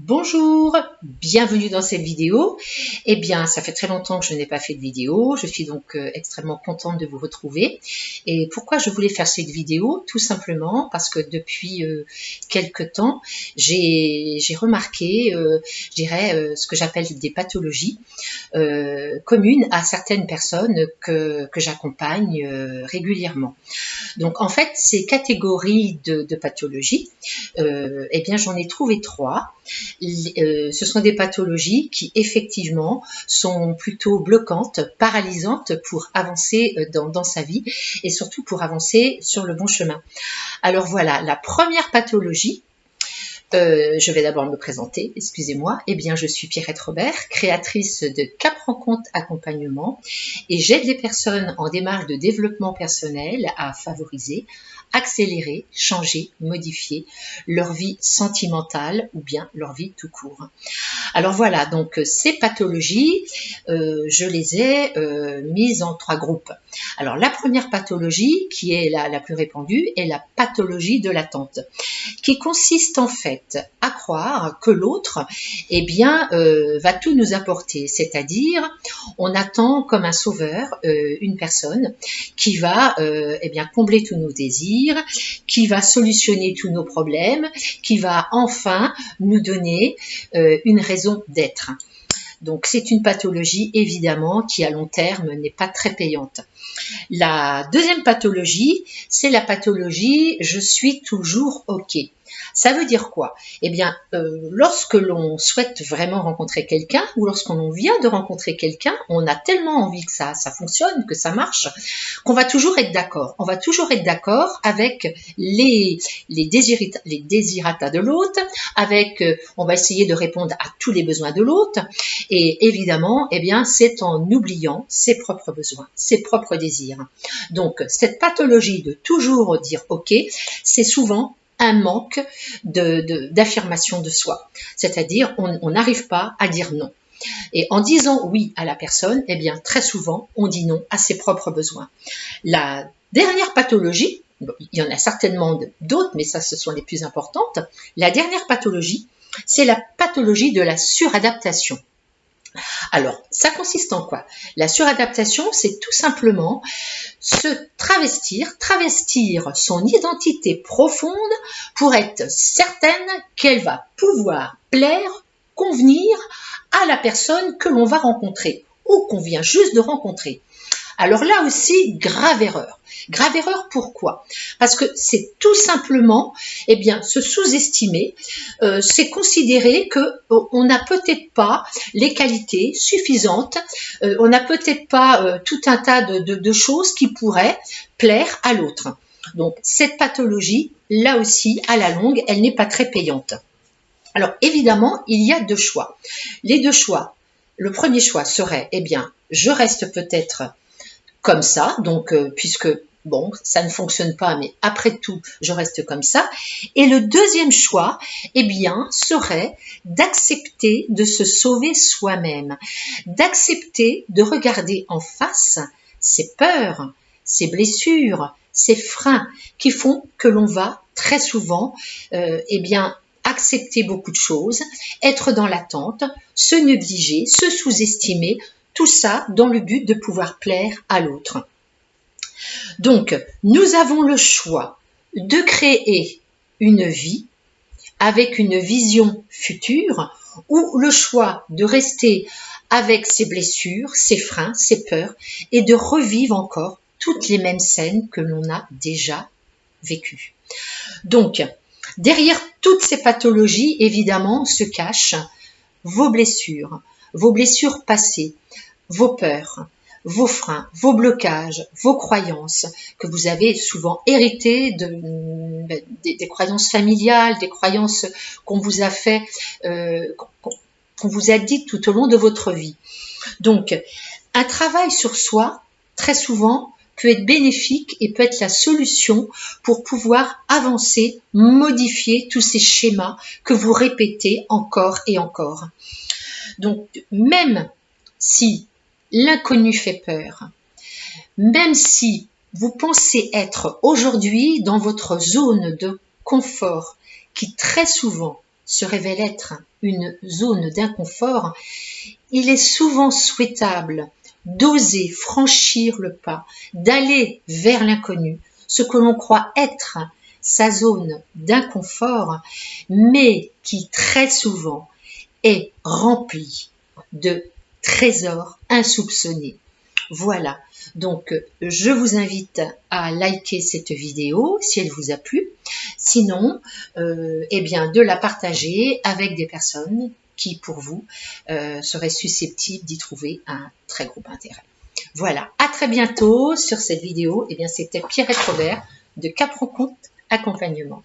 Bonjour, bienvenue dans cette vidéo. Eh bien, ça fait très longtemps que je n'ai pas fait de vidéo. Je suis donc extrêmement contente de vous retrouver. Et pourquoi je voulais faire cette vidéo? Tout simplement parce que depuis quelque temps, j'ai remarqué, je dirais, ce que j'appelle des pathologies communes à certaines personnes que j'accompagne régulièrement. Donc, en fait, ces catégories de pathologies, eh bien, j'en ai trouvé trois. Ce sont des pathologies qui effectivement sont plutôt bloquantes, paralysantes pour avancer dans sa vie et surtout pour avancer sur le bon chemin. Alors voilà, la première pathologie, je vais d'abord me présenter, excusez-moi. Eh bien, je suis Pierrette Robert, créatrice de Cap Rencontre Accompagnement et j'aide les personnes en démarche de développement personnel à favoriser, accélérer, changer, modifier leur vie sentimentale ou bien leur vie tout court. Alors voilà, donc ces pathologies, je les ai mises en trois groupes. Alors la première pathologie, qui est la plus répandue, est la pathologie de l'attente, qui consiste en fait à croire que l'autre, eh bien, va tout nous apporter, c'est-à-dire on attend comme un sauveur une personne qui va eh bien combler tous nos désirs, qui va solutionner tous nos problèmes, qui va enfin nous donner une raison d'être. Donc c'est une pathologie évidemment qui à long terme n'est pas très payante. La deuxième pathologie, c'est la pathologie je suis toujours OK. Ça veut dire quoi? Eh bien, lorsque l'on souhaite vraiment rencontrer quelqu'un ou lorsqu'on vient de rencontrer quelqu'un, on a tellement envie que ça fonctionne, que ça marche, qu'on va toujours être d'accord. On va toujours être d'accord avec les désirata de l'autre, avec, on va essayer de répondre à tous les besoins de l'autre, et évidemment, eh bien, c'est en oubliant ses propres besoins, ses propres désirs. Donc, cette pathologie de toujours dire OK, c'est souvent un manque d'affirmation de soi. C'est-à-dire, on n'arrive pas à dire non. Et en disant oui à la personne, eh bien, très souvent, on dit non à ses propres besoins. La dernière pathologie, il y en a certainement d'autres, mais ça, ce sont les plus importantes. La dernière pathologie, c'est la pathologie de la suradaptation. Alors, ça consiste en quoi? La suradaptation, c'est tout simplement se travestir son identité profonde pour être certaine qu'elle va pouvoir plaire, convenir à la personne que l'on va rencontrer ou qu'on vient juste de rencontrer. Alors là aussi, grave erreur. Grave erreur, pourquoi? Parce que c'est tout simplement, eh bien, se sous-estimer, c'est considérer qu'on n'a peut-être pas les qualités suffisantes, on n'a peut-être pas tout un tas de choses qui pourraient plaire à l'autre. Donc, cette pathologie, là aussi, à la longue, elle n'est pas très payante. Alors, évidemment, il y a deux choix. Les deux choix, le premier choix serait, eh bien, je reste peut-être comme ça, donc puisque bon, ça ne fonctionne pas, mais après tout, je reste comme ça. Et le deuxième choix, eh bien, serait d'accepter de se sauver soi-même, d'accepter de regarder en face ses peurs, ses blessures, ses freins qui font que l'on va très souvent, eh bien, accepter beaucoup de choses, être dans l'attente, se négliger, se sous-estimer, tout ça dans le but de pouvoir plaire à l'autre. Donc, nous avons le choix de créer une vie avec une vision future ou le choix de rester avec ses blessures, ses freins, ses peurs et de revivre encore toutes les mêmes scènes que l'on a déjà vécues. Donc, derrière toutes ces pathologies, évidemment, se cachent vos blessures passées, vos peurs, vos freins, vos blocages, vos croyances que vous avez souvent héritées des croyances familiales, des croyances qu'on vous a fait, qu'on vous a dites tout au long de votre vie. Donc, un travail sur soi, très souvent, peut être bénéfique et peut être la solution pour pouvoir avancer, modifier tous ces schémas que vous répétez encore et encore. Donc, même si l'inconnu fait peur, même si vous pensez être aujourd'hui dans votre zone de confort, qui très souvent se révèle être une zone d'inconfort, il est souvent souhaitable d'oser franchir le pas, d'aller vers l'inconnu, ce que l'on croit être sa zone d'inconfort, mais qui très souvent est remplie de trésors insoupçonnés. Voilà, donc je vous invite à liker cette vidéo si elle vous a plu. Sinon, eh bien, de la partager avec des personnes qui, pour vous, seraient susceptibles d'y trouver un très gros intérêt. Voilà, à très bientôt sur cette vidéo. Eh bien, c'était Pierrette Robert de Cap Rencontre Accompagnement.